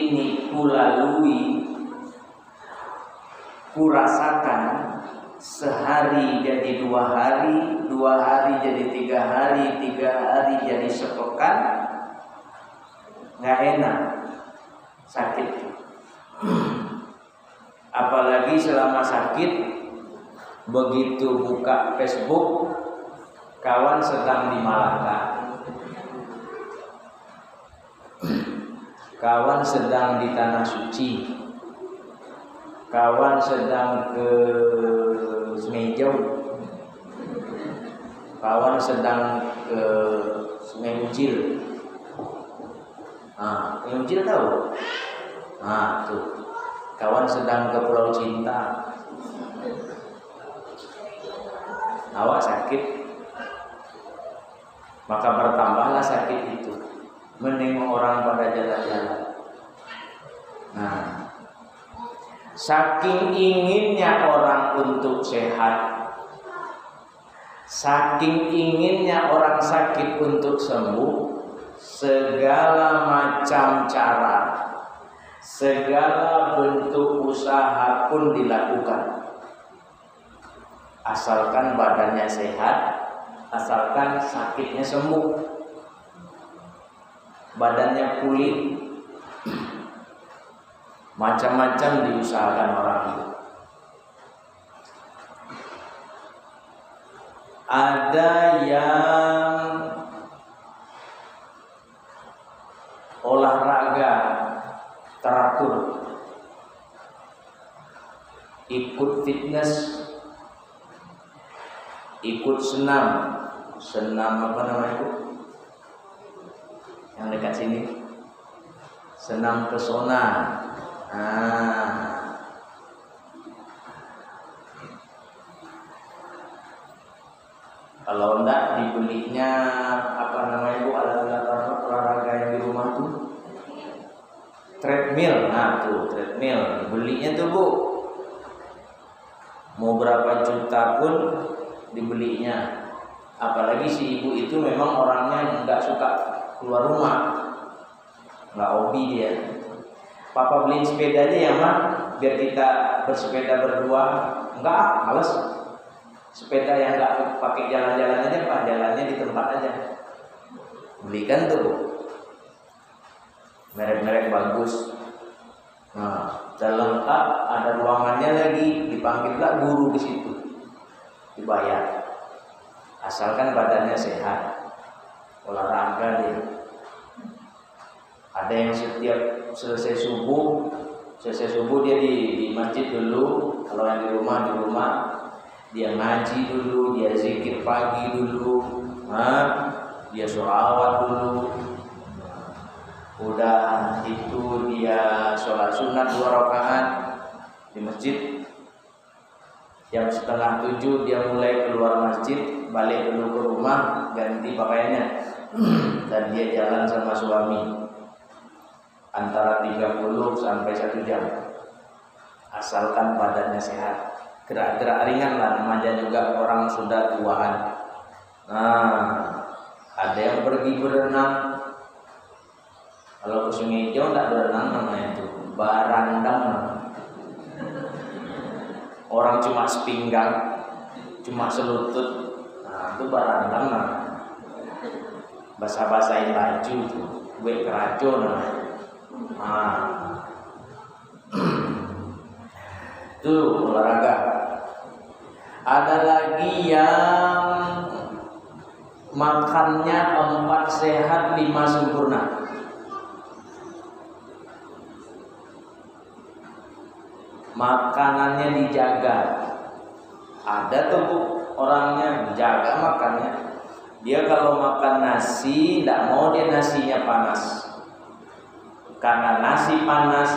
ini kulalui, kurasakan, sehari jadi 2 hari, 2 hari jadi 3 hari, 3 hari jadi sepekan, nggak enak, sakit. Apalagi selama sakit, begitu buka Facebook, kawan sedang di Malaka, kawan sedang di Tanah Suci, kawan sedang ke Semejau, kawan sedang ke Semeucil. Semeucil tahu? Tuh, kawan sedang ke Pulau Cinta. Awak sakit, maka bertambahlah sakit itu. Menengok orang pada jalan-jalan. Saking inginnya orang untuk sehat, saking inginnya orang sakit untuk sembuh, segala macam cara, segala bentuk usaha pun dilakukan. Asalkan badannya sehat, asalkan sakitnya sembuh, badannya pulih, macam-macam diusahakan orang itu. Ada yang olahraga teratur, ikut fitness, ikut senam apa namanya itu? Yang dekat sini, senam pesona. Kalau enggak dibelinya apa namanya itu, alat-alat olahraga yang di rumah tuh, treadmill. Tuh treadmill dibelinya tuh Bu, mau berapa juta pun dibelinya. Apalagi si ibu itu memang orangnya enggak suka keluar rumah, enggak hobi dia. Papa beliin sepeda aja ya Mak, biar kita bersepeda berdua. Enggak, males. Sepeda yang enggak pakai jalan-jalan aja Pak, jalannya di tempat aja. Belikan tuh Bu, merek-merek bagus. Lengkap, ada ruangannya lagi, dipanggil pula guru di situ, dibayar. Asalkan badannya sehat, olahraga dia. Ada yang setiap selesai subuh dia di masjid dulu. Kalau yang di rumah dia ngaji dulu, dia zikir pagi dulu, dia sholawat dulu. Udah itu dia sholat sunat 2 rakaat di masjid. Jam 6:30 dia mulai keluar masjid, balik dulu ke rumah, ganti pakaiannya, dan dia jalan sama suami antara 30 sampai 1 jam. Asalkan badannya sehat, gerak-gerak ringan lah, namanya juga orang sudah tuaan. Ada yang pergi berenang. Kalau ke Sungai Hijau enggak berenang namanya itu, barandang. Orang cuma sepinggang, cuma selutut, itu barandang namanya. Basah-basahin baju itu, gue keraco namanya. Itu olahraga. Ada lagi yang makannya 4 sehat 5 sempurna. Makanannya dijaga. Ada tuh Bu, orangnya jaga makannya. Dia kalau makan nasi, tidak mau dia nasinya panas. Karena nasi panas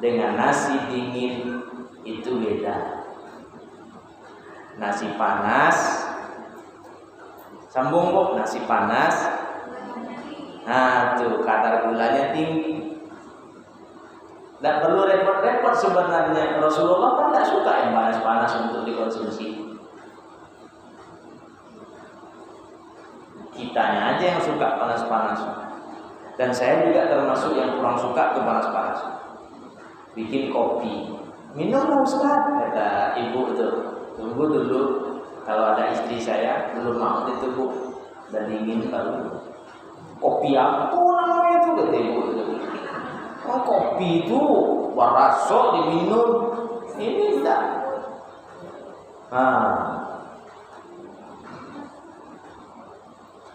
dengan nasi dingin itu beda. Nasi panas, sambung Bu, nasi panas. Tuh kadar gulanya tinggi. Tidak perlu repot-repot sebenarnya. Rasulullah kan tidak suka yang panas-panas untuk dikonsumsi. Kitanya aja yang suka panas-panas. Dan saya juga termasuk yang kurang suka ke panas-panas. Bikin kopi, minumlah Ustaz, kata ibu itu. Tunggu dulu, kalau ada istri saya belum mau ditunggu dan ingin tahu kopi apa namanya itu, kata ibu itu. Oh, kopi itu waraso diminum, ini enggak.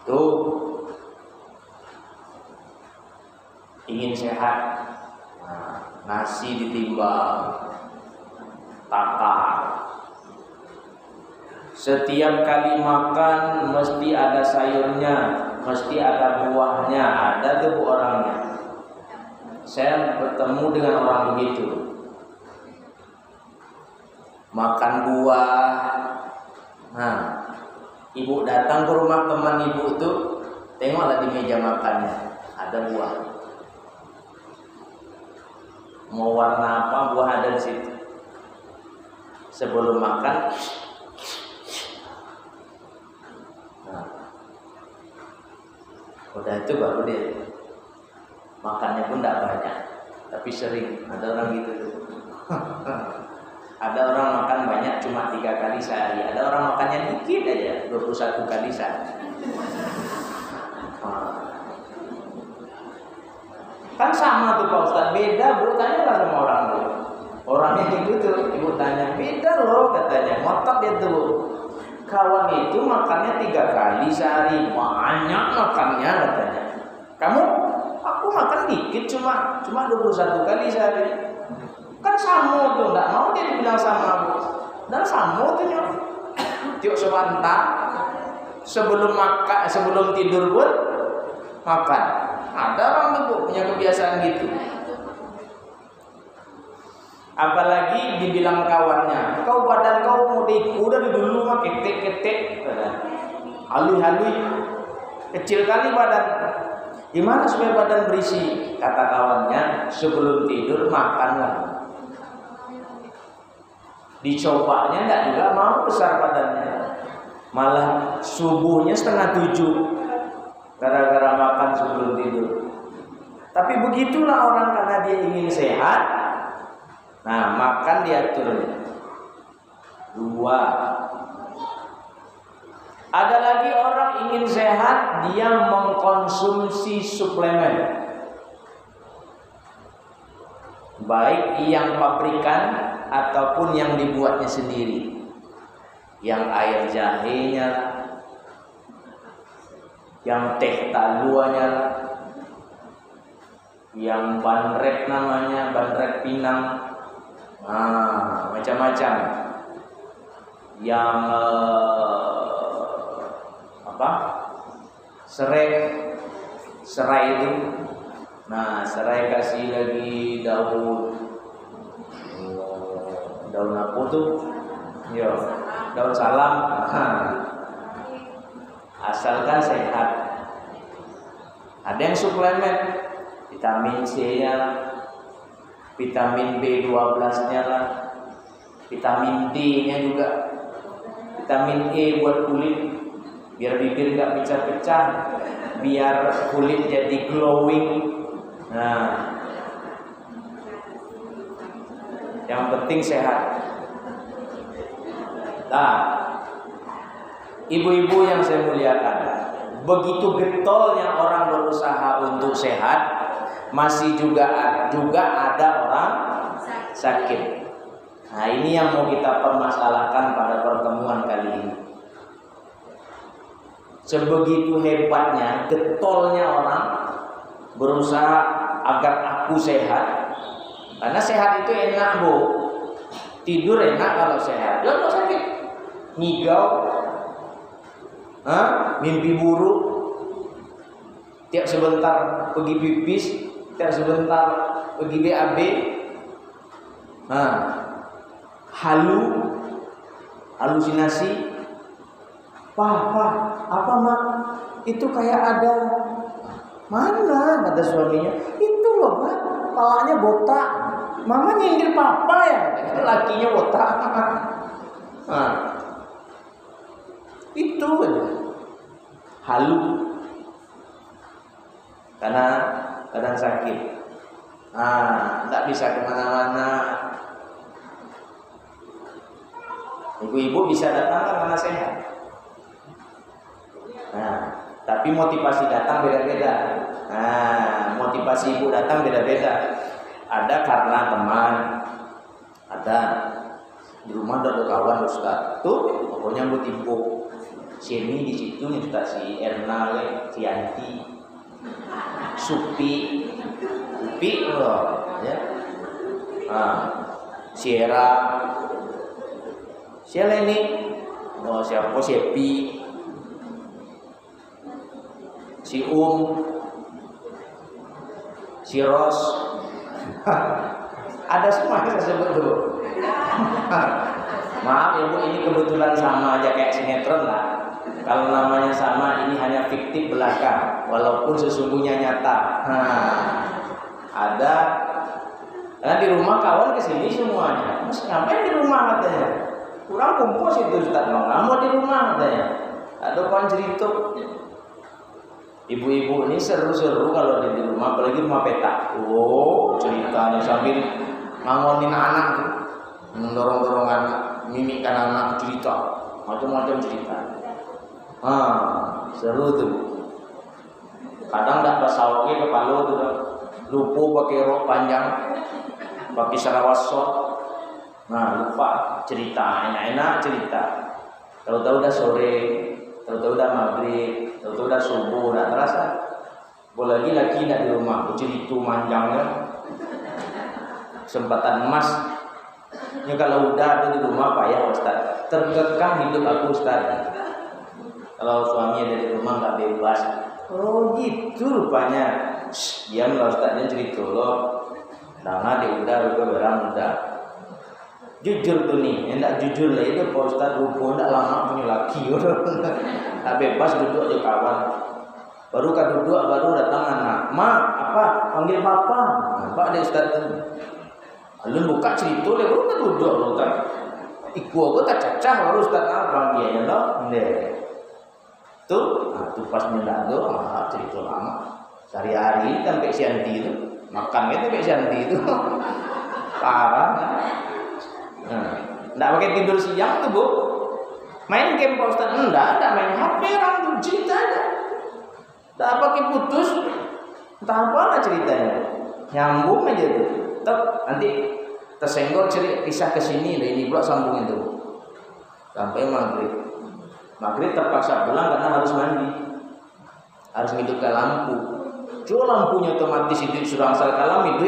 Tuh ingin sehat, nasi ditimbang, takar. Setiap kali makan mesti ada sayurnya, mesti ada buahnya, ada tuh orangnya. Saya bertemu dengan orang begitu. Makan buah. Nah, ibu datang ke rumah teman ibu itu, tengoklah di meja makannya ada buah. Mau warna apa buah ada di situ. Sebelum makan, nah, udah itu baru dia makannya pun tidak banyak, tapi sering. Ada orang gitu tuh. Ada orang makan banyak cuma 3 kali sehari. Ada orang makannya dikit aja 21 kali sehari. Kan sama tuh Pak Ustaz, beda Bu, tanyalah sama orang tuh. Orangnya gitu tuh, ibu tanya, beda loh katanya, ngotot dia tuh. Kawan itu makannya 3 kali sehari, banyak makannya katanya. Aku makan dikit cuma 21 kali sehari. Kan sama tuh, enggak mau dia dibilang sama Bu. Dan sama tuh nyok. Tiok sebentar sebelum tidur pun makan. Ada orang tuh punya kebiasaan gitu. Apalagi dibilang kawannya, kau badan kau mau diku dari dulu mah ketek, halui, kecil kali badan. Gimana supaya badan berisi? Kata kawannya, sebelum tidur makanlah. Dicobanya enggak juga mau besar badannya, malah subuhnya 6:30 gara-gara makan sebelum tidur. Tapi begitulah orang karena dia ingin sehat. Nah, makan diatur 2. Ada lagi orang ingin sehat, dia mengkonsumsi suplemen, baik yang pabrikan ataupun yang dibuatnya sendiri. Yang air jahenya, yang teh taluanya, yang bandrek namanya, bandrek Pinang, macam-macam. Yang serai itu. Nah, serai kasih lagi daun apa tuh? Yo, daun salam. Asalkan sehat. Ada yang suplemen, vitamin C-nya lah, vitamin B12-nya lah, vitamin D-nya juga, vitamin E buat kulit, biar bibir nggak pecah-pecah, biar kulit jadi glowing. Nah, yang penting sehat. Nah, ibu-ibu yang saya muliakan, begitu getolnya orang berusaha untuk sehat, masih juga ada orang sakit. Nah, ini yang mau kita permasalahkan pada pertemuan kali ini. Sebegitu hebatnya, getolnya orang berusaha agar aku sehat. Karena sehat itu enak Bu, tidur enak kalau sehat. Jangan sakit, ngigau, mimpi buruk, tiap sebentar pergi pipis, tiap sebentar pergi BAB, halusinasi. Apa mak? Itu kayak ada mana? Kata suaminya, itu loh Pak, kepalanya botak. Mama nyindir papa ya, lakinya botak. Itu aja. Halu. karena kadang sakit. Tidak bisa kemana-mana. Ibu-ibu bisa datang karena sehat. Tapi motivasi datang beda-beda. Motivasi ibu datang beda-beda. Ada karena teman, ada di rumah ada kawan Ustaz. Tuh pokoknya buat ibu. Sini di situ nih Ustaz, si Erna, si Yanti, Supi loh, ya. Sierra, siapa ini? Siapa? Sepi, si si Ros, ada semua saya sebut dulu. Maaf ya Bu, ini kebetulan sama aja kayak sinetron lah. Kalau namanya sama, ini hanya fiktif belaka, walaupun sesungguhnya nyata. Ada, karena di rumah kawan kesini semuanya. Mas ngapain di rumah katanya? Kurang kumpul situ Ustaz, mau di rumah katanya. Ada kawan cerita. Ibu-ibu ini seru-seru kalau di rumah, apalagi rumah petak. Ceritanya sambil ngangonin anak, mendorong-dorong anak, mimikkan anak cerita, macam-macam cerita. Seru tuh. Kadang tak pasauke kepala tuh, lupa pakai rok panjang, pakai sarawas short. Lupa cerita, enak-enak cerita. Tahu-tahu udah sore, tahu-tahu udah maghrib, tahu-tahu udah subuh, udah terasa. Boleh lagi tidak di rumah, cerita manjangnya, kesempatan emas. Ya kalau udah ada di rumah payah Ustaz, terkekang hidup aku Ustaz. Kalau suami ada di rumah nggak bebas. Gitu rupanya. Diam lah Ustaznya cerita loh. Nah dia udah barang udah. Jujur tuh nih, enggak jujur lah itu Pak Ustaz rupo enggak lama punya laki. Tak bebas duduk aja kawan. Baru kan duduk baru datang anak. Apa? Panggil papa. Pak dia Ustaz tuh. Lalu buka cerita dia baru kan duduk loh kan. Iku aku tak cacah baru Ustaz apa dia ya loh. Tuh pas nyendak tuh cerita lama. Sehari-hari sampai Sianti itu makan gitu sampai Sianti itu. Parah. Nggak pakai tidur siang tuh Bu. Main game Pak Ustaz? Enggak ada, main HP orang tuh cerita aja. Nggak pakai putus. Entah apa lah ceritanya. Nyambung aja tuh. Nanti tersenggol cerita kisah kesini dari ini pula sambung itu. Sampai maghrib. Maghrib terpaksa pulang karena harus mandi. Harus hidupkan lampu. Cuma lampunya otomatis itu sudah asal kalam itu.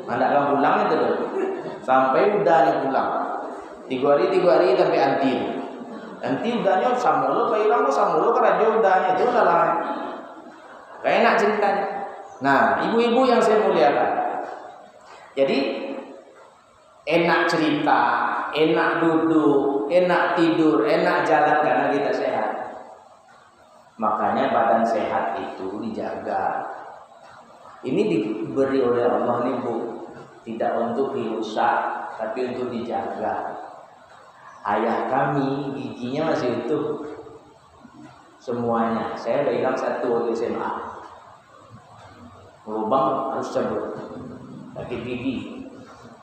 Anda akan pulang itu loh. Sampai udahnya pulang 3 hari sampai anti udahnya samolo kayak samolo kerajo udahnya itu udah lama kayak enak ceritanya. Nah ibu-ibu yang saya muliakan, jadi enak cerita, enak duduk, enak tidur, enak jalan karena kita sehat. Makanya badan sehat itu dijaga. Ini diberi oleh Allah nih Bu, tidak untuk dirusak, tapi untuk dijaga. Ayah kami giginya masih utuh semuanya. Saya udah hilang 1 waktu SMA. Lubang harus cabut. Sakit gigi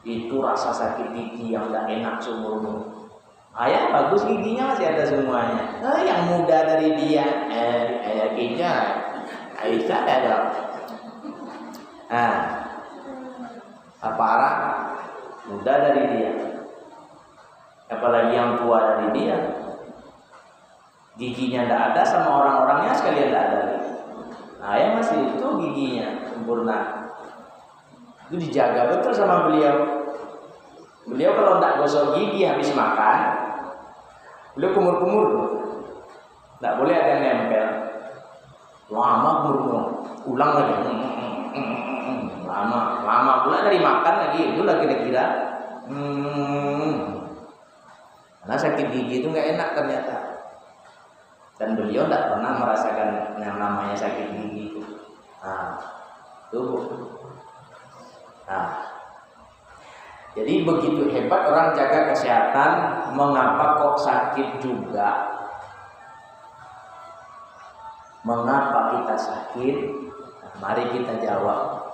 itu rasa sakit gigi yang gak enak seumur umur. Ayah bagus giginya masih ada semuanya. Yang muda dari dia, ayah giginya Aisyah ada. Parah muda dari dia, apalagi yang tua dari dia, giginya tidak ada sama orang-orangnya sekalian tidak ada. Yang masih itu giginya sempurna, itu dijaga betul sama beliau. Beliau kalau tidak gosok gigi habis makan, beliau kumur-kumur, tidak boleh ada yang nempel. Lama kumur-kumur, ulang lagi. Lama pula dari makan lagi itu lah kira-kira. Karena sakit gigi itu nggak enak ternyata. Dan beliau tidak pernah merasakan yang namanya sakit gigi itu. Tuh. Jadi begitu hebat orang jaga kesehatan, mengapa kok sakit juga? Mengapa kita sakit? Mari kita jawab.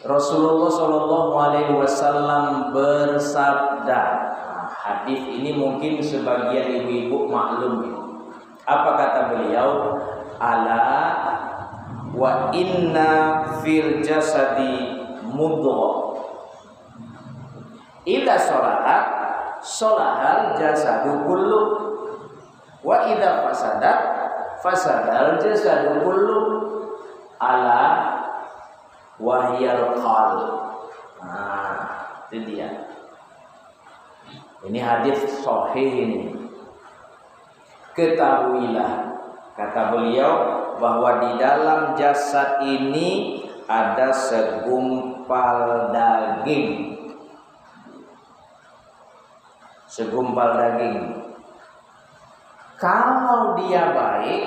Rasulullah Shallallahu Alaihi Wasallam bersabda, hadis ini mungkin sebagian ibu-ibu maklum. Apa kata beliau? Ala wa inna fil jasadi mudghah. Idza sholahat sholahal jasadu kullu wa idza fasadat fasadal jasadu kullu. Ala wahyal qalb. Nah, itu dia. Ini hadis sahih ini. Ketahuilah, kata beliau, bahwa di dalam jasad ini ada segumpal daging. Segumpal daging. Kalau dia baik,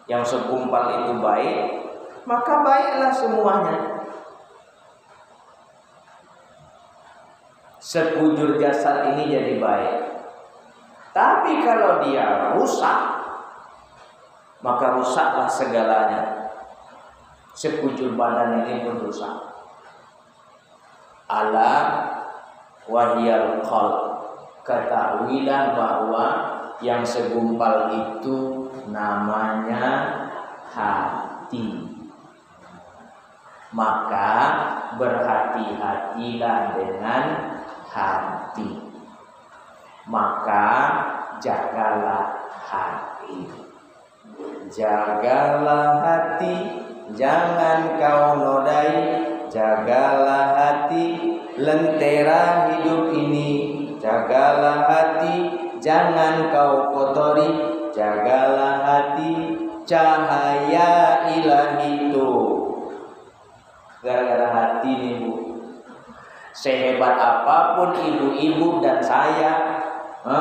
yang segumpal itu baik, maka baiklah semuanya. Sekujur jasad ini jadi baik. Tapi kalau dia rusak, maka rusaklah segalanya. Sekujur badan ini pun rusak. Ala wahyal qalb. Ketahuilah bahwa yang segumpal itu namanya hati. Maka berhati-hatilah dengan hati. Maka jagalah hati. Jagalah hati, jangan kau nodai. Jagalah hati, lentera hidup ini. Jagalah hati, jangan kau kotori. Jagalah hati, cahaya ilahi itu. Gara-gara hati nih Bu. Sehebat apapun ibu-ibu dan saya,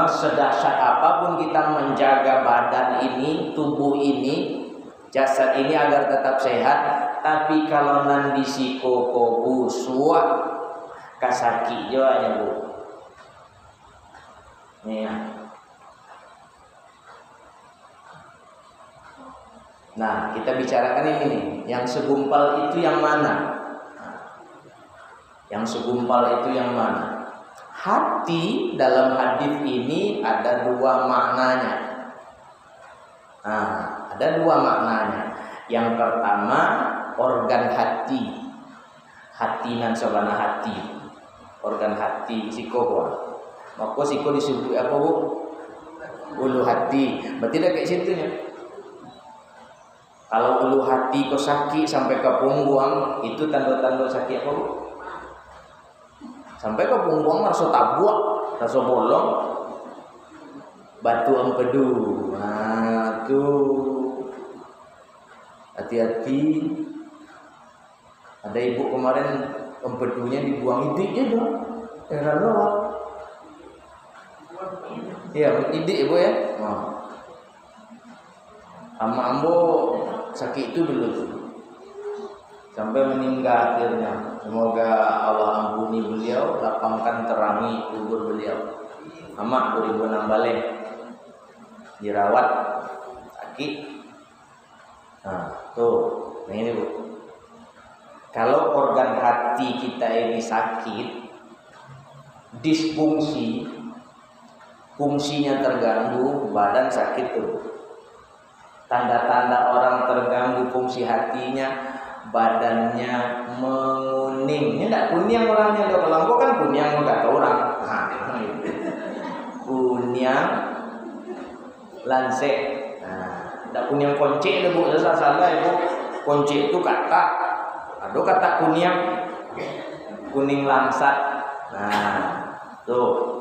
sedahsyat apapun kita menjaga badan ini, tubuh ini, jasad ini agar tetap sehat, tapi kalau nandi sikoko busua kasaki joanya Bu. Nih. Nah, kita bicarakan ini nih, yang segumpal itu yang mana? Yang segumpal itu yang mana? Hati dalam hadis ini ada dua maknanya. Nah, ada dua maknanya. Yang pertama, organ hati. Hati nan sabana hati. Organ hati siko. Maka siko disebut apa Bu? Ulu hati. Berarti dah kayak situnya. Kalau ulu hati kok sakit sampai ke punggung, itu tanda-tanda sakit apa Bu? Sampai ke punggung rasa tabuak, rasa bolong, batu empedu. Nah, tuh hati-hati. Ada ibu kemarin empedunya dibuang idiknya dong. Lewat. Iya, idik Ibu ya. Nah. Sama ambo sakit itu dulu tuh. Sampai meninggal akhirnya. Semoga Allah ampuni beliau, lapangkan terangi kubur beliau. Ama 2006 balik dirawat sakit. Nah, tuh, ini Bu. Kalau organ hati kita ini sakit, disfungsi, fungsinya terganggu, badan sakit tuh. Tanda-tanda orang terganggu fungsi hatinya, badannya menguning. Ini enggak kunyang orangnya, kalau engkau kan kunyang enggak tahu orang. Nah, kunyang lansek. Nah, enggak kunyang konce itu Bu, salah Ibu. Konce itu kata. Ada kata kunyang, kuning langsat. Nah, tuh.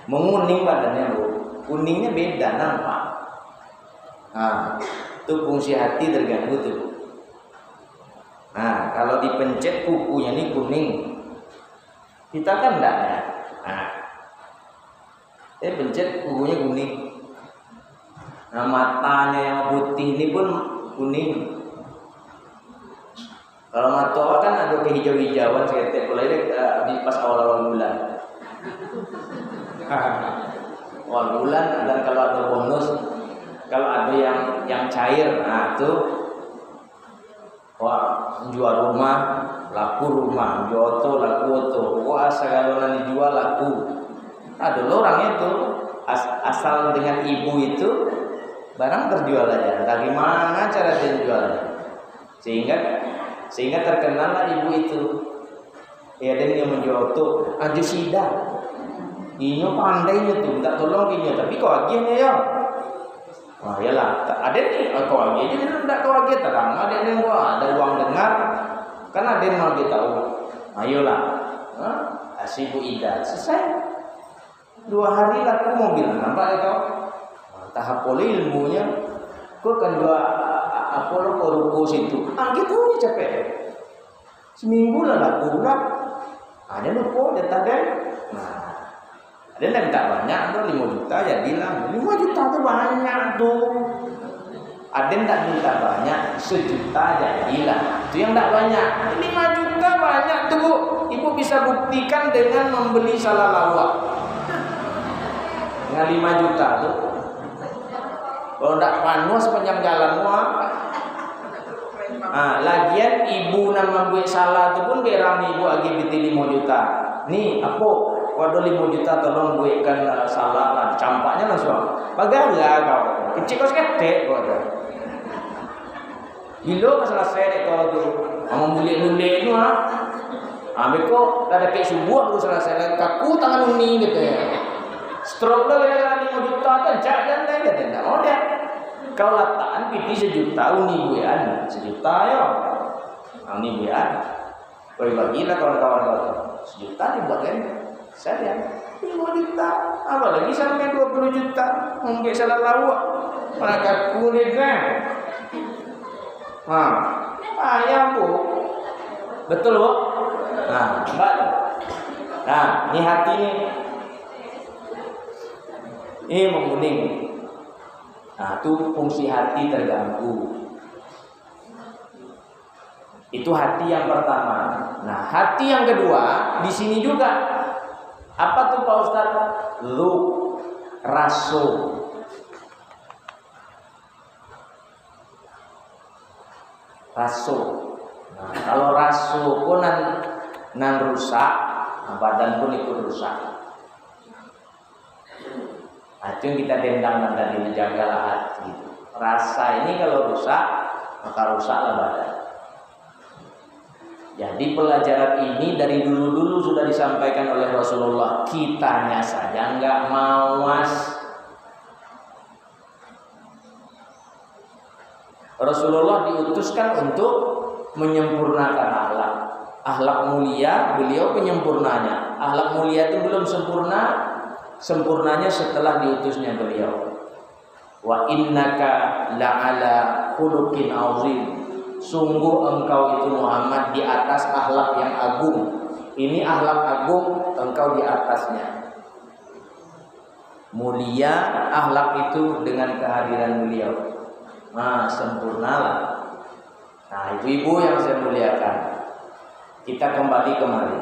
Menguning badannya Bu. Kuningnya beda nampak. Nah, itu fungsi hati terganggu tuh. Nah, kalau dipencet kukunya ini kuning, kita kan enggak ya. Nah, pencet kukunya kuning. Nah, matanya yang putih ini pun kuning. Kalau mata kan ada kehijau-hijauan seketek, mulai di pas awal-awal bulan. Awal bulan dan kalau ada bonus Kalau ada yang cair, nah itu wah jual rumah laku rumah, jual oto laku oto, wah segala yang dijual laku. Ada orang itu asal dengan ibu itu barang terjual aja. Bagaimana cara dia jual? Sehingga terkenallah ibu itu. Ya dan yang menjual oto, aju sida. Inyo pandainya tuh, tak tolong inyo, tapi kau agiannya ya. Wah iyalah, ada nih kau agi, jadi tidak kau agi terang, ada yang ada uang dengar, kan ada yang mau tahu. Ayolah, si Bu Ida selesai. 2 hari laku mobil, nampak ya kau? Tahap poli ilmunya, kau kan dua Apollo ke ruko situ, gitu nih capek. Seminggu lah laku lah, ada ruko dia tak ada. Nah, ada yang tak banyak tuh 5 juta ya bilang 5 juta tuh banyak tuh. Ada yang tak minta banyak 1 juta jadilah. Itu yang tak banyak. 5 juta banyak tuh Bu. Ibu bisa buktikan dengan membeli salah lawak. Dengan 5 juta tuh. Kalau tak panuh sepanjang jalan muah. Lagian ibu nama gue salah tuh pun berang ibu lagi biti 5 juta. Nih apa? Waduh 5 juta tolong gue kan salah lah. Campaknya langsung. Bagaimana kau? Kecil kau seketek kau ada. Gila masalah saya kau tu. Mau mulia-mulia itu beko ada kayak subuh aku selesai kaku tangan uni gitu ya. Stroke dah kira-kira 5 juta kan jangan dah gitu. Enggak mau deh. Kau lataan piti 1 juta uni buean 1 juta ya. Uni buean. Kau bagilah kawan-kawan kau. 1 juta dibuat kan. Saya 5 juta. Apalagi sampai 20 juta. Mungkin salah lawak. Maka kulit kan. Ayah Bu. Betul Bu? Mbak. Ini hati ini. Ini menguning. Itu fungsi hati terganggu. Itu hati yang pertama. Nah, hati yang kedua di sini juga. Apa tuh Pak Ustaz? Lu raso. Raso. Nah, kalau raso pun nan rusak, badan pun ikut rusak. Itu yang kita dendam tadi, menjagalah hati. Rasa ini kalau rusak, maka rusaklah badan. Jadi pelajaran ini dari dulu-dulu sudah disampaikan oleh Rasulullah. Kitanya saja nggak mawas. Rasulullah diutuskan untuk menyempurnakan akhlak. Akhlak mulia, beliau penyempurnanya. Akhlak mulia itu belum sempurna, sempurnanya setelah diutusnya beliau. Wa innaka la'ala khuluqin azim. Sungguh engkau itu Muhammad di atas akhlak yang agung. Ini akhlak agung, engkau di atasnya. Mulia akhlak itu dengan kehadiran beliau. Sempurnalah. Nah, ibu-ibu yang saya muliakan, kita kembali kemari.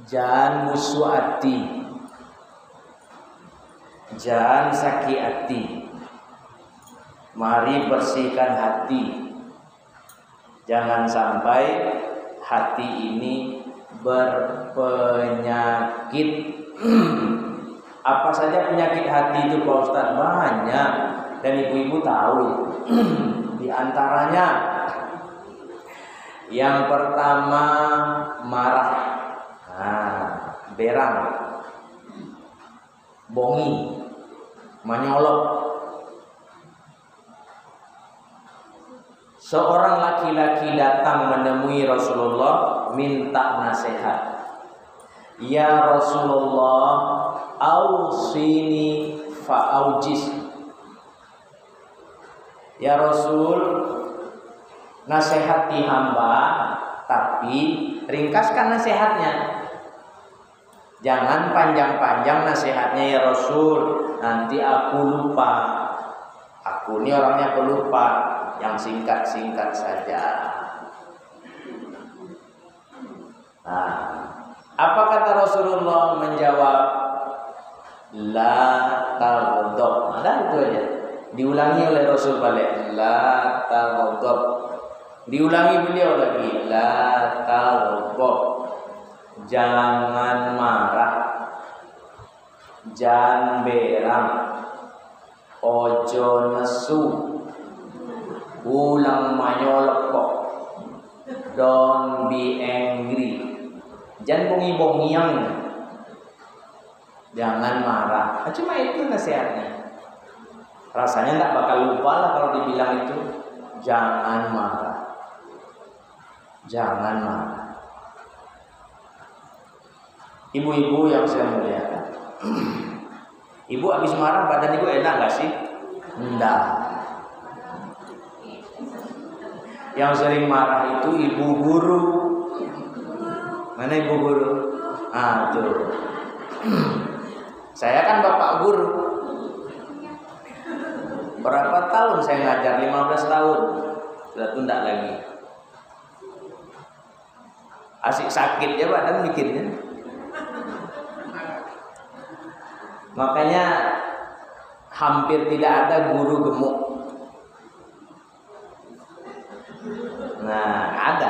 Jangan musuh hati, jangan sakit hati. Mari bersihkan hati. Jangan sampai hati ini berpenyakit. Apa saja penyakit hati itu Pak Ustaz? Banyak. Dan ibu-ibu tahu. Di antaranya yang pertama marah, berang, bongi, menyolok. Seorang laki-laki datang menemui Rasulullah minta nasihat. Ya Rasulullah, ausini fa'aujis. Ya Rasul, nasihati hamba, tapi ringkaskan nasihatnya. Jangan panjang-panjang nasihatnya ya Rasul, nanti aku lupa. Aku ini orangnya pelupa, yang singkat-singkat saja. Apa kata Rasulullah menjawab? La taghdab. Ada itu aja. Diulangi oleh Rasul balik. La taghdab. Diulangi beliau lagi. La taghdab. Jangan marah. Jangan berang. Ojo nesu. Ulang manyolok kok. Don't be angry. Jangan bongi-bongiang. Jangan marah. Cuma itu nasihatnya. Rasanya tak bakal lupa lah kalau dibilang itu. Jangan marah. Jangan marah. Ibu-ibu yang saya muliakan. Ibu habis marah badan ibu enak gak sih? Enggak. Yang sering marah itu ibu guru. Mana ibu guru? Ah, tuh. Saya kan bapak guru. Berapa tahun saya ngajar? 15 tahun. Sudah tunda lagi. Asik sakit ya badan mikirnya. Makanya hampir tidak ada guru gemuk. Nah, ada.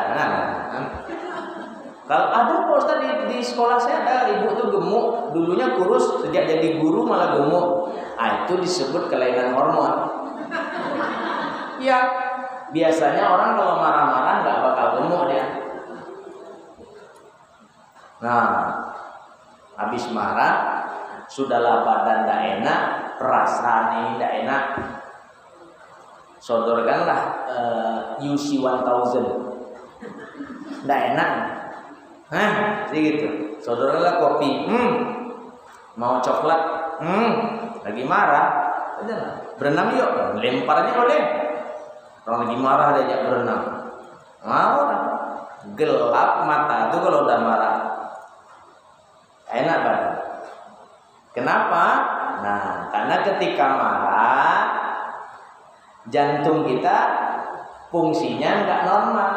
Kalau ada Pak Ustaz di sekolah saya ada ibu tuh gemuk, dulunya kurus, sejak jadi guru malah gemuk. Ah, itu disebut kelainan hormon. Ya, biasanya orang kalau marah-marah nggak bakal gemuk dia. Nah, habis marah, sudahlah badan nggak enak, perasaan ini nggak enak, sodorkanlah UC 1000, nggak enak. Gitu. Saudaralah kopi, mau coklat, lagi marah, berenang yuk, lempar aja boleh. Orang lagi marah diajak berenang, mau orang gelap mata tuh kalau udah marah, enak banget. Kenapa? Nah, karena ketika marah, jantung kita fungsinya nggak normal,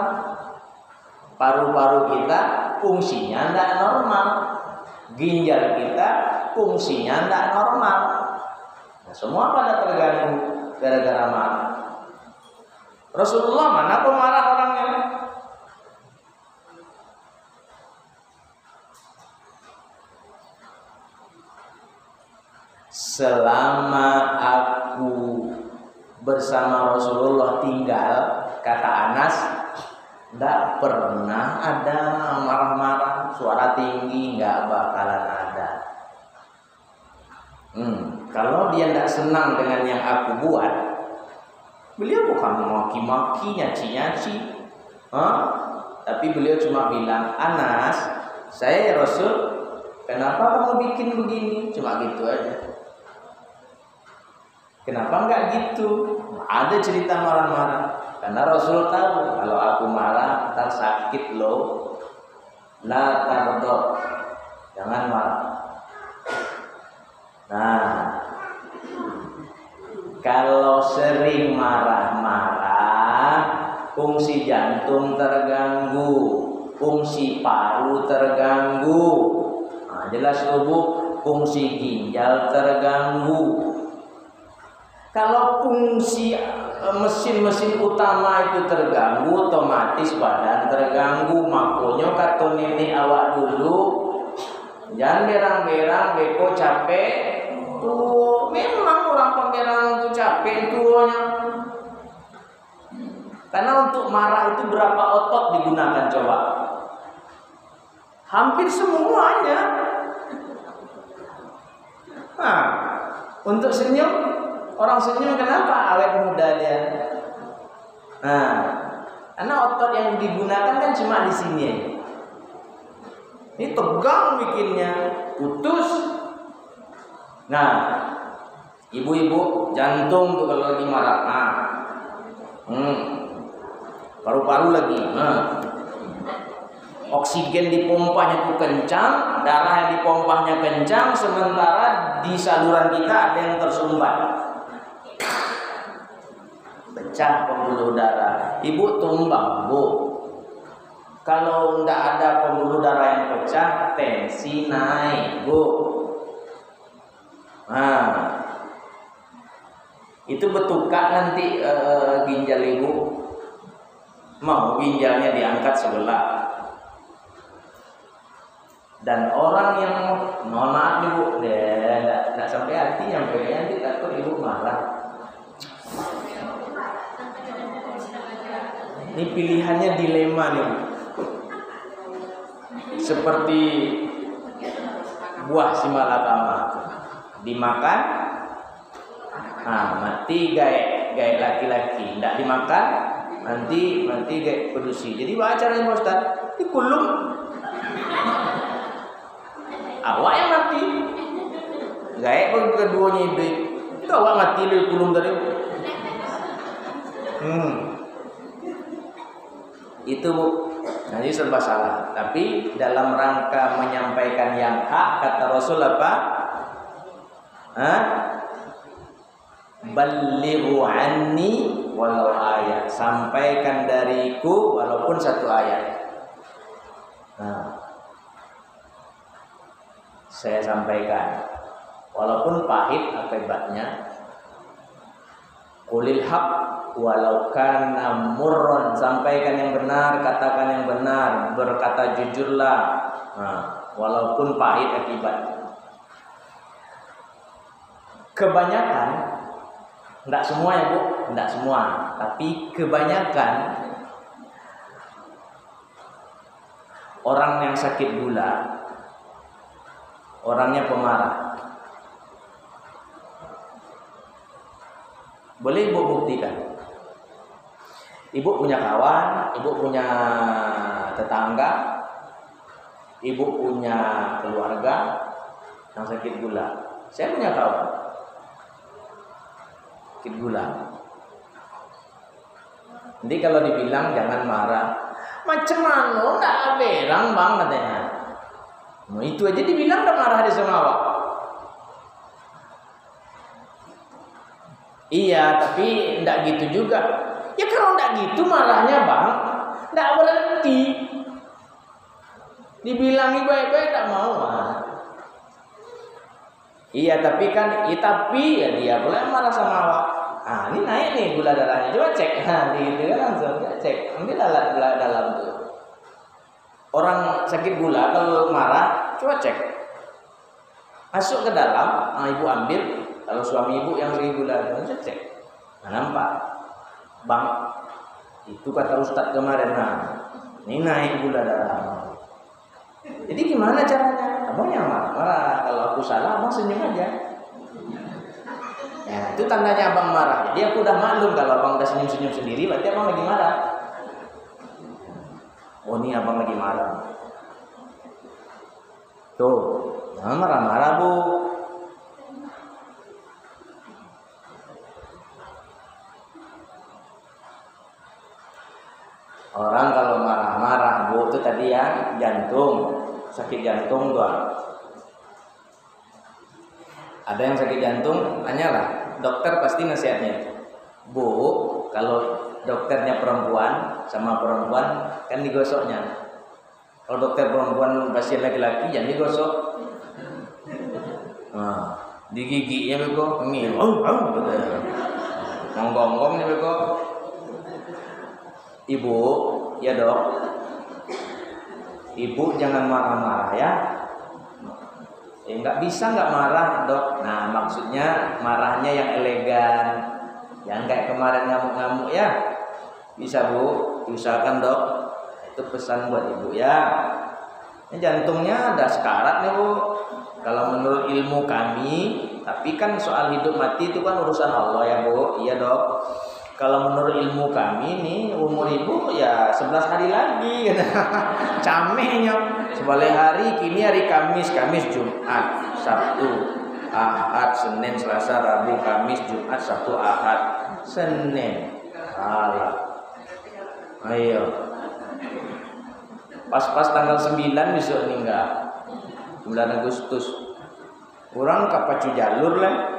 paru-paru kita fungsinya tidak normal, ginjal kita fungsinya tidak normal. Nah, semua pada terganggu gara-gara marah. Rasulullah mana pemarah orangnya? Selama aku bersama Rasulullah tinggal, kata Anas, nggak pernah ada marah-marah, suara tinggi nggak bakalan ada. Kalau dia nggak senang dengan yang aku buat, beliau bukan maki-maki, nyaci-nyaci, tapi beliau cuma bilang, Anas, saya ya Rasul, kenapa kamu bikin begini? Cuma gitu aja. Kenapa nggak gitu? Ada cerita marah-marah. Karena Rasul tahu kalau aku marah ntar sakit loh. La taghdab. Jangan marah. Nah, kalau sering marah-marah, fungsi jantung terganggu, fungsi paru terganggu. Nah, jelas tubuh, fungsi ginjal terganggu. Kalau fungsi mesin-mesin utama itu terganggu, otomatis badan terganggu. Makanya kata nenek awak dulu, jangan berang-berang, beko capek. Tuh, memang orang pemberang itu capek tuanya. Karena untuk marah itu berapa otot digunakan coba? Hampir semuanya. Nah, untuk senyum, orang senyum kenapa? Awet muda dia. Nah, karena otot yang digunakan kan cuma di sini. Ini tegang bikinnya, putus. Nah, ibu-ibu jantung tuh kalau lagi marah. Paru-paru lagi. Oksigen dipompanya tuh kencang, darah yang dipompanya kencang, sementara di saluran kita ada yang tersumbat. Pecah pembuluh darah. Ibu tumbang, Bu. Kalau enggak ada pembuluh darah yang pecah, itu bertukar nanti ginjal ibu, mau ginjalnya diangkat sebelah. Dan orang yang mohon maaf ibu, tidak sampai hati, yang nanti takut ibu marah. Ini pilihannya dilema nih, seperti buah si malakama, dimakan, mati gaya laki-laki, tidak dimakan, nanti gaya pedusi. Jadi apa caranya Ustaz? Dikulum. Awak yang mati, gaya keduanya hidup. Itu awak mati lu kulum tadi. Itu Bu, nanti serba salah. Tapi dalam rangka menyampaikan yang hak, kata Rasul apa? Ballighu anni walau ayat. Sampaikan dariku walaupun satu ayat. Saya sampaikan walaupun pahit akibatnya. Qulil haq walau kana murran. Sampaikan yang benar, katakan yang benar, berkata jujurlah, walaupun pahit akibatnya. Kebanyakan, tidak semua ya Bu, tidak semua, tapi kebanyakan orang yang sakit gula, orangnya pemarah. Boleh ibu buktikan. Ibu punya kawan, ibu punya tetangga, ibu punya keluarga yang sakit gula. Saya punya kawan sakit gula. Nanti kalau dibilang jangan marah, macam mana nggak berang bang katanya. Nah, itu aja dibilang udah marah di sama awak. Iya, tapi enggak gitu juga. Ya kalau enggak gitu marahnya bang, enggak berhenti. Dibilangi baik-baik enggak mau. Iya, tapi kan, ya dia boleh marah sama awak. Ini naik nih gula darahnya, coba cek. Gitu kan langsung cek. Ambil dalam tuh. Orang sakit gula kalau marah, coba cek. Masuk ke dalam, ibu ambil. Kalau suami ibu yang sakit gula, saya cek. Nampak, bang, itu kata Ustadz kemarin, ini naik gula darah. Jadi gimana caranya? Abang yang marah. Kalau aku salah, abang senyum aja. Ya, itu tandanya abang marah. Jadi aku udah maklum kalau abang udah senyum-senyum sendiri, berarti abang lagi marah. Oh, ini abang lagi marah. Tuh, jangan marah-marah Bu. Orang kalau marah-marah Bu, itu tadi yang jantung, sakit jantung doang. Ada yang sakit jantung, tanyalah, dokter pasti nasihatnya, Bu, kalau dokternya perempuan sama perempuan kan digosoknya. Kalau dokter perempuan pasien laki-laki jangan digosok. Digiginya beko, ini, ngonggong-ngonggong nih beko. Ibu, ya dok, ibu jangan marah-marah ya. Nggak bisa nggak marah dok. Nah maksudnya marahnya yang elegan, yang kayak kemarin ngamuk-ngamuk ya. Bisa Bu, diusahakan dok. Itu pesan buat ibu ya. Ini jantungnya ada sekarat nih Bu. Kalau menurut ilmu kami, tapi kan soal hidup mati itu kan urusan Allah ya Bu. Iya dok. Kalau menurut ilmu kami nih umur ibu ya 11 hari lagi. Camehnya. Sebalik hari, kini hari Kamis, Jumat, Sabtu, Ahad, Senin, Selasa, Rabu, Kamis, Jumat, Sabtu, Ahad, Senin. Salah. Ayo. Pas-pas tanggal 9 besok meninggal. 9 Agustus. Kurang kapacu jalur lah.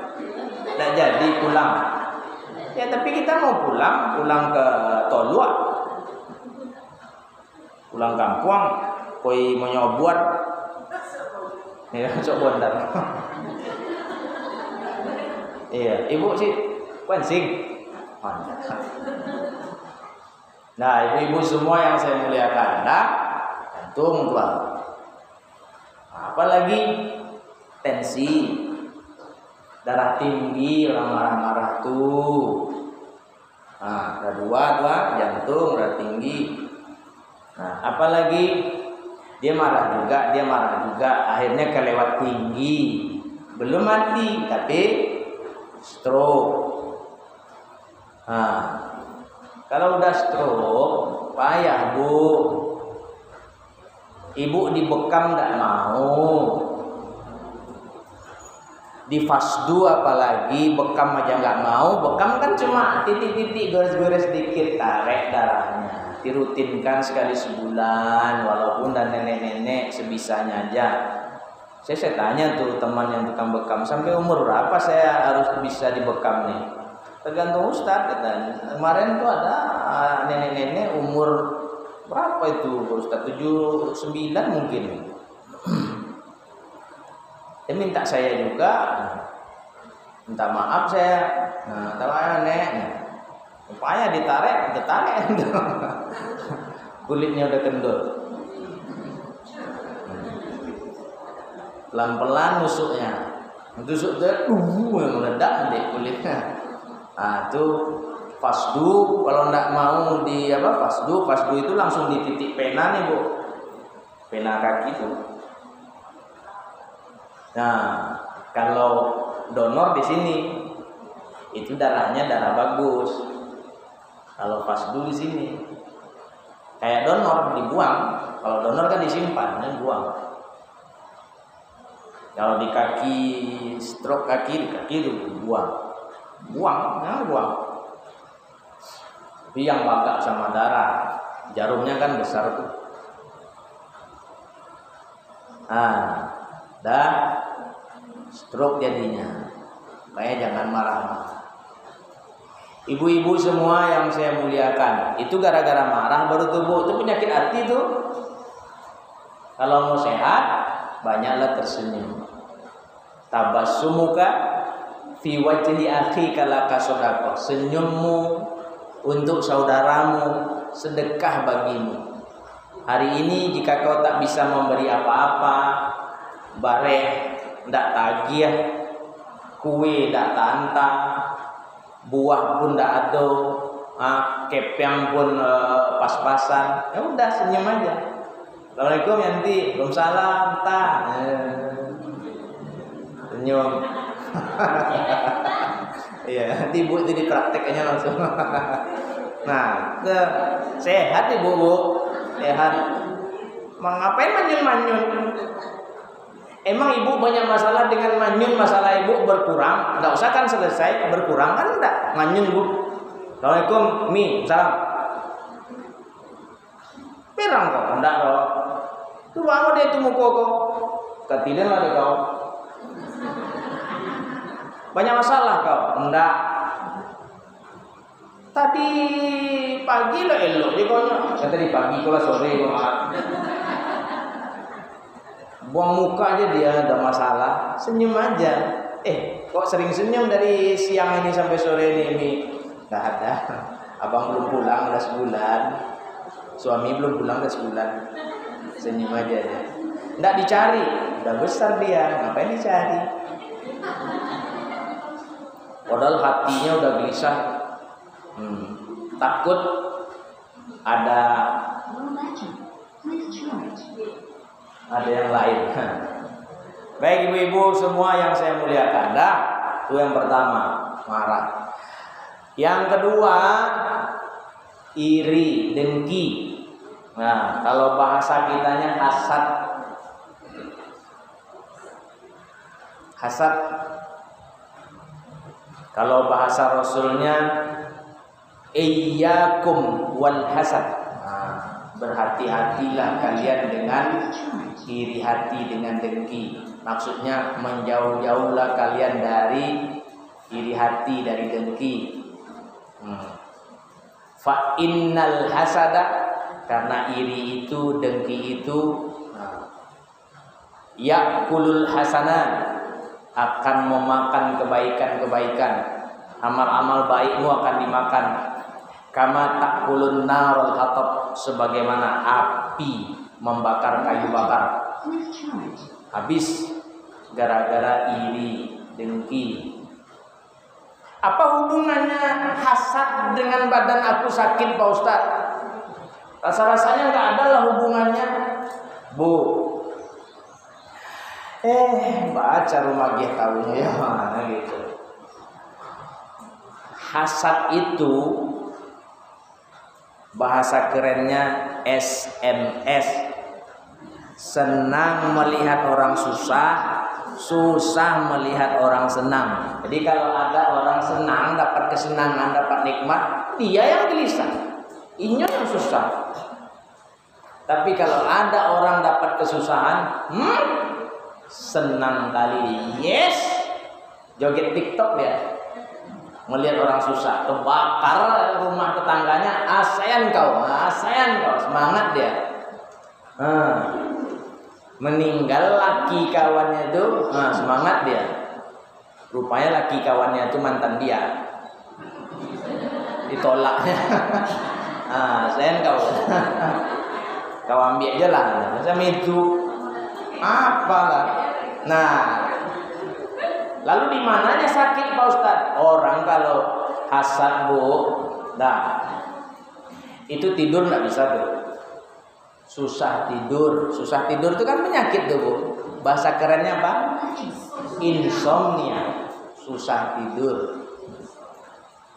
Nggak jadi pulang. Ya tapi kita mau pulang ke Tolua, pulang kampung, koi mau nyobor, ya cok bondar. Iya, ibu sih Pancing. Nah, ibu-ibu semua yang saya muliakan, nah, jantung tuh. Apalagi tensi, darah tinggi, orang marah-marah tuh. Nah, ada dua, jantung, darah tinggi. Nah, apalagi dia marah juga, akhirnya kelewat tinggi, belum mati, tapi stroke. Nah, kalau udah stroke, payah bu. Ibu dibekam tidak mau, di fasdu apalagi bekam aja nggak mau. Bekam kan cuma titik-titik, gores-gores dikit, tarik darahnya, dirutinkan sekali sebulan, walaupun dan nenek-nenek sebisanya aja. Saya tanya tuh teman yang tukang bekam, sampai umur berapa saya harus bisa dibekam nih? Tergantung Ustadz katanya. Kemarin tuh ada nenek-nenek umur berapa itu Ustadz, 79 mungkin. Dia minta saya juga, minta maaf saya. Nah, tahu nek, upaya ditarik, kulitnya udah kendor. Pelan-pelan nusuknya, tusuk tuh, meledak deh kulitnya. Nah, itu fasdu. Kalau nggak mau di fasdu itu langsung di titik pena nih bu, pena kaki tuh. Nah, kalau donor di sini itu darahnya darah bagus. Kalau fasdu di sini kayak donor dibuang. Kalau donor kan disimpan, buang. Kalau di kaki stroke di kaki itu buang. Tapi yang bagak sama darah, jarumnya kan besar tuh. Dah stroke jadinya. Makanya jangan marah-marah. Ibu-ibu semua yang saya muliakan, itu gara-gara marah baru tubuh itu penyakit hati tuh. Kalau mau sehat, banyaklah tersenyum. Tabassumuka fi wajhi akhika laka shadaqah. Senyummu untuk saudaramu sedekah bagimu. Hari ini jika kau tak bisa memberi apa-apa, bareh ndak tagih, kue ndak tantang, buah pun ndak ada, kepeng pun pas-pasan, ya udah senyum aja. Assalamualaikum yanti, waalaikumsalam tah, senyum. Iya, nanti ibu jadi prakteknya langsung. Nah, sehat ibu, sehat. Ngapain manyun-manyun? Emang ibu banyak masalah dengan manyun, masalah ibu berkurang? Nggak usah kan selesai, berkurang kan enggak? Manyun bu. Assalamualaikum, mi, salam. Pirang kok, enggak kok. Tuh bangun dia tuh muka kok. Ketidan lah deh kau. Banyak masalah kau, enggak. Tadi pagi lah elok dia kau. Tadi pagi kau lah sore kau. Buang muka aja dia ada masalah, senyum aja. Kok sering senyum dari siang ini sampai sore ini? Nggak ada. Abang belum pulang udah sebulan, suami belum pulang udah sebulan. Senyum aja ya. Nggak dicari, udah besar dia, ngapain dicari? Padahal hatinya udah gelisah, takut ada yang lain. Baik ibu-ibu semua yang saya muliakan, itu yang pertama, marah. Yang kedua, iri, dengki. Nah, kalau bahasa kitanya hasad. Hasad. Kalau bahasa Rasulnya iyyakum wal hasad. Berhati-hatilah kalian dengan iri hati, dengan dengki. Maksudnya menjauh-jauhlah kalian dari iri hati, dari dengki. Fa innal hasada, karena iri itu, dengki itu yakulul hasanat, akan memakan kebaikan-kebaikan. amal-amal baikmu akan dimakan. Kama ta'kulun narul hatab, sebagaimana api membakar kayu bakar. Habis gara-gara iri, dengki. Apa hubungannya hasad dengan badan aku sakit, Pak Ustaz? Rasa-rasanya nggak ada lah hubungannya, Bu. Baca rumah dia tahunya ya mana gitu. Hasad itu bahasa kerennya SMS. Senang melihat orang susah, susah melihat orang senang. Jadi kalau ada orang senang, dapat kesenangan, dapat nikmat, dia yang gelisah, inya yang susah. Tapi kalau ada orang dapat kesusahan, senang kali, yes, joget TikTok ya, melihat orang susah, kebakar rumah tetangganya, asayan kau, semangat dia. Meninggal laki kawannya itu, semangat dia. Rupanya laki kawannya itu mantan dia, ditolaknya. Sayang kau, kau ambil aja lah, macam itu. Apalah. Nah, lalu di mananya sakit, Pak Ustaz? Orang kalau hasad, Bu, itu tidur nggak bisa tuh. Susah tidur itu kan penyakit tuh, Bu. Bahasa kerennya apa? Insomnia, susah tidur.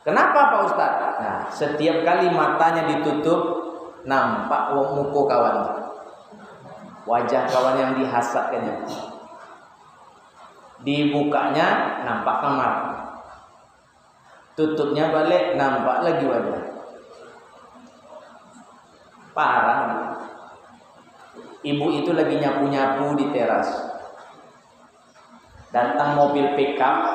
Kenapa, Pak Ustaz? Nah, setiap kali matanya ditutup, nampak muka kawan, wajah kawan yang dihasadkannya. Dibukanya nampak kamar, tutupnya balik nampak lagi wajah. Parah. Ibu itu lagi nyapu-nyapu di teras. Datang mobil pickup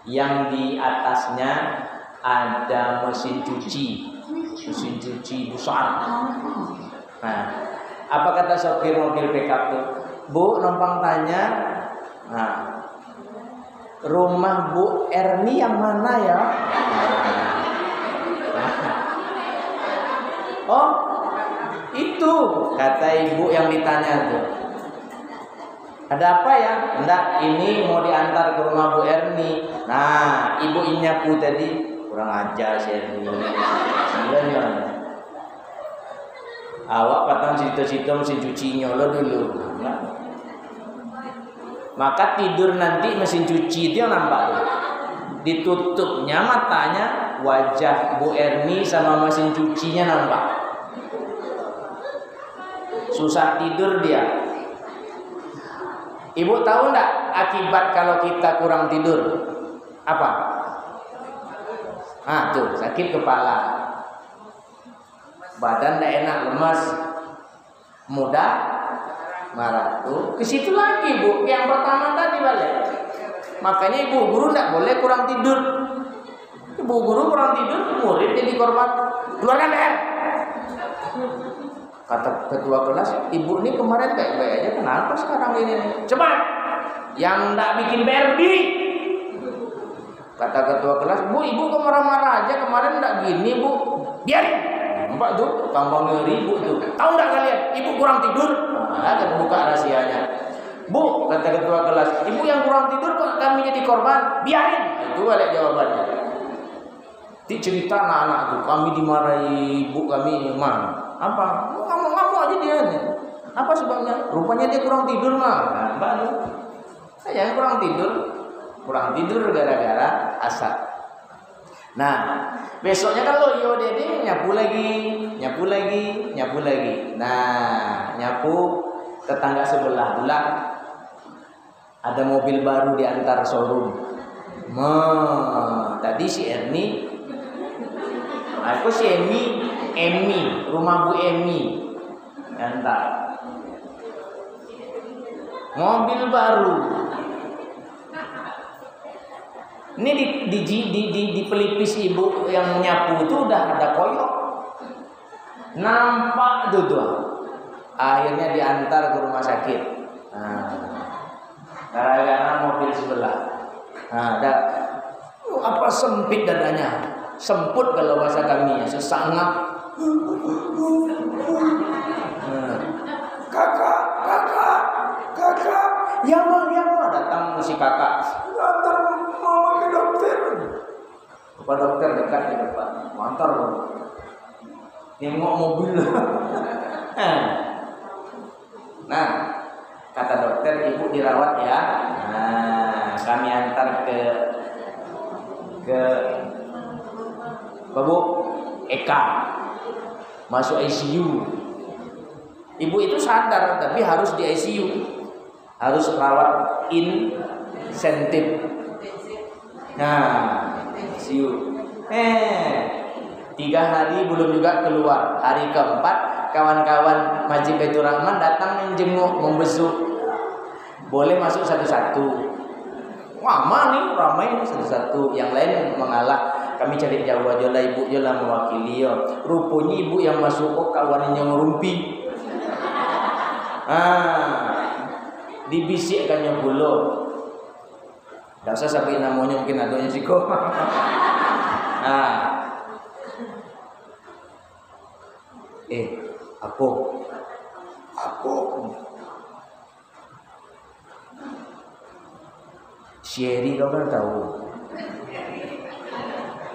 yang di atasnya ada mesin cuci besar. Nah, apa kata sopir mobil pickup tuh? Bu, numpang tanya, rumah Bu Erni yang mana ya? Oh, itu kata ibu yang ditanya tuh. Ada apa ya? Enggak, ini mau diantar ke rumah Bu Erni. Nah, ibu nyapu tadi kurang ajar sih Erni. Awak patang cerita-cerita mesin cucinya lo dulu. Nah. Maka tidur nanti mesin cuci itu yang nampak tuh. Ditutupnya matanya, wajah Bu Erni sama mesin cucinya nampak. Susah tidur dia. Ibu tahu enggak akibat kalau kita kurang tidur? Apa? Tuh, sakit kepala. Badan enggak enak, lemas, mudah marah. Tuh, ke situ lagi, Bu. Yang pertama tadi balik. Makanya ibu guru enggak boleh kurang tidur. Ibu guru kurang tidur, murid jadi korban. Keluarkan PR. Kata ketua kelas, ibu ini kemarin baik-baik aja, kenapa sekarang ini? Cepat, yang enggak bikin PR berdiri. Kata ketua kelas, Bu, ibu kok marah-marah aja, kemarin enggak gini, Bu. Biarin. Nampak tuh, tambah ngeri ibu tuh. Tahu enggak kalian, ibu kurang tidur? Ada buka rahasianya. Bu, kata ketua kelas, ibu yang kurang tidur kok kami jadi korban? Biarin. Itu balik jawabannya. Cerita anak-anak tuh, kami dimarahi ibu kami, apa? Ngamuk-ngamuk aja dia. Apa sebabnya? Rupanya dia kurang tidur, Nah, baru. Saya kurang tidur gara-gara asap. Nah, besoknya kan loyo dia nyapu lagi. Nah, nyapu tetangga sebelah pula ada mobil baru diantar showroom. Tadi si Erni, aku si Emi, rumah Bu Emi, antar mobil baru. Ini di pelipis ibu yang nyapu itu udah ada koyok, nampak tuh. Akhirnya diantar ke rumah sakit. Gara-gara mobil sebelah. Ada Apa sempit dadanya? Semput kalau bahasa kami, sesangap. Kakak, ya mah datang si kakak. Antar mama ke dokter. Bapak dokter dekat di depan, antar nengok mobil. Nah, kata dokter, ibu dirawat ya. Nah, kami antar ke Babu Eka, masuk ICU. Ibu itu sadar tapi harus di ICU, harus rawat intensif. Nah, ICU. 3 hari belum juga keluar. Hari keempat kawan-kawan Masjid Baitur Rahman datang menjenguk, membesuk. Boleh masuk satu-satu. Wah, nih ramai satu-satu. Yang lain mengalah. Kami cari jauh aja lah, ibu je lah mewakili ya. Rupanya ibu yang masuk kok kawan yang ngerumpi. Dibisikkannya bulu. Tak usah sampai namanya, mungkin adanya sih kok. Apa? Sherry kau kan tahu.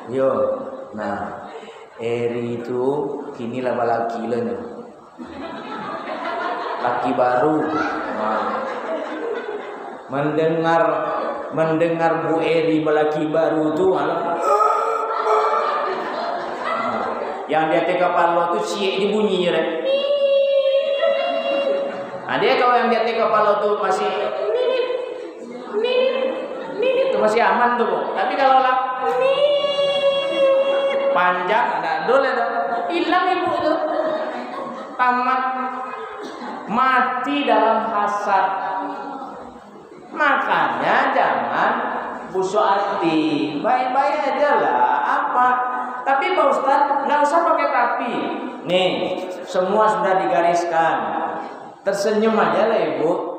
Yo, nah, Eri itu kini laki lah nih. Laki baru. Nah, mendengar Bu Eri laki baru tuh yang di atas kepala tuh siek dibunyi ya. Nah, dia kalau yang di atas kepala tuh masih nit tuh masih aman tuh, Bu. Tapi kalau panjang ada dole dong. Hilang ibu itu. Tamat mati dalam hasad. Makanya jangan busuk hati. Baik-baik aja lah. Apa? Tapi Pak Ustadz nggak usah pakai tapi. Nih, semua sudah digariskan. Tersenyum aja lah ibu.